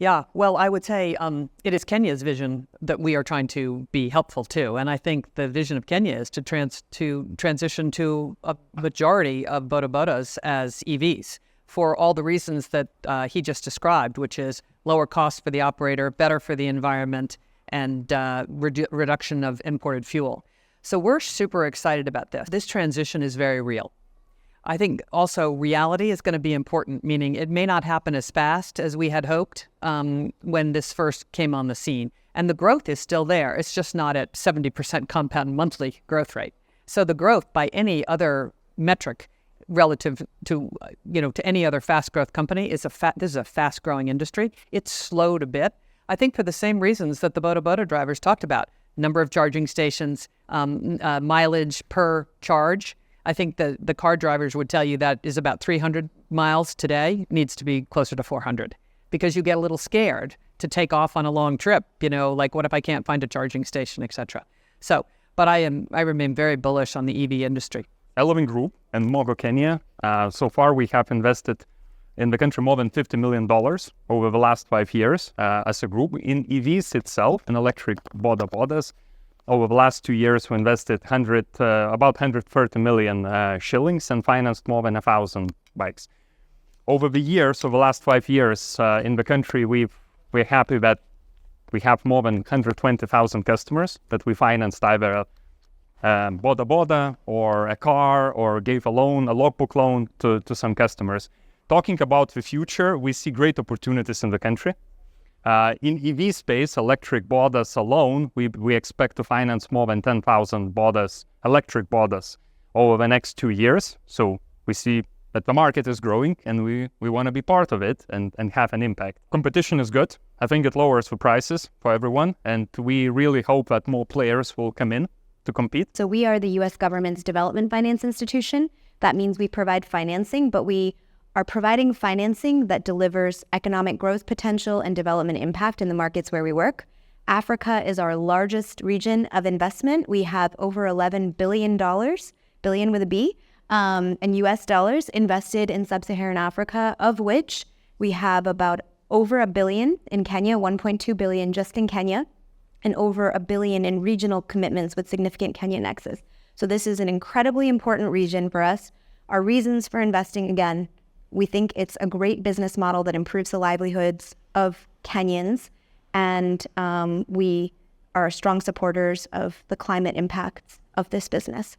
Yeah, well, I would say it is Kenya's vision that we are trying to be helpful to. And I think the vision of Kenya is to transition to a majority of bodabodas as EVs for all the reasons that he just described, which is lower cost for the operator, better for the environment, and reduction of imported fuel. So we're super excited about this. This transition is very real. I think also reality is going to be important, meaning it may not happen as fast as we had hoped when this first came on the scene. And the growth is still there. It's just not at 70% compound monthly growth rate. So the growth by any other metric relative to, to any other fast growth company this is a fast growing industry. It's slowed a bit. I think for the same reasons that the boda drivers talked about, number of charging stations, mileage per charge. I think the car drivers would tell you that is about 300 miles today, needs to be closer to 400 because you get a little scared to take off on a long trip, like what if I can't find a charging station, etc. So, but I remain very bullish on the EV industry. Eleving Group and Mogo Kenya, so far we have invested in the country more than $50 million over the last 5 years as a group in EVs itself, in electric bodas. Over the last 2 years, we invested about 130 million shillings and financed more than 1,000 bikes. Over the last 5 years in the country, we're happy that we have more than 120,000 customers that we financed either boda or a car or gave a logbook loan to some customers. Talking about the future, we see great opportunities in the country. In EV space, electric bodas alone, we expect to finance more than 10,000 electric bodas over the next 2 years. So we see that the market is growing and we want to be part of it and have an impact. Competition is good. I think it lowers the prices for everyone. And we really hope that more players will come in to compete. So we are the U.S. government's development finance institution. That means we provide financing, but we are providing financing that delivers economic growth potential and development impact in the markets where we work. Africa is our largest region of investment. We have over $11 billion, billion with a B, and US dollars invested in sub-Saharan Africa, of which we have about over $1 billion in Kenya, 1.2 billion just in Kenya, and over $1 billion in regional commitments with significant Kenya nexus. So this is an incredibly important region for us. Our reasons for investing, again, we think it's a great business model that improves the livelihoods of Kenyans, and we are strong supporters of the climate impacts of this business.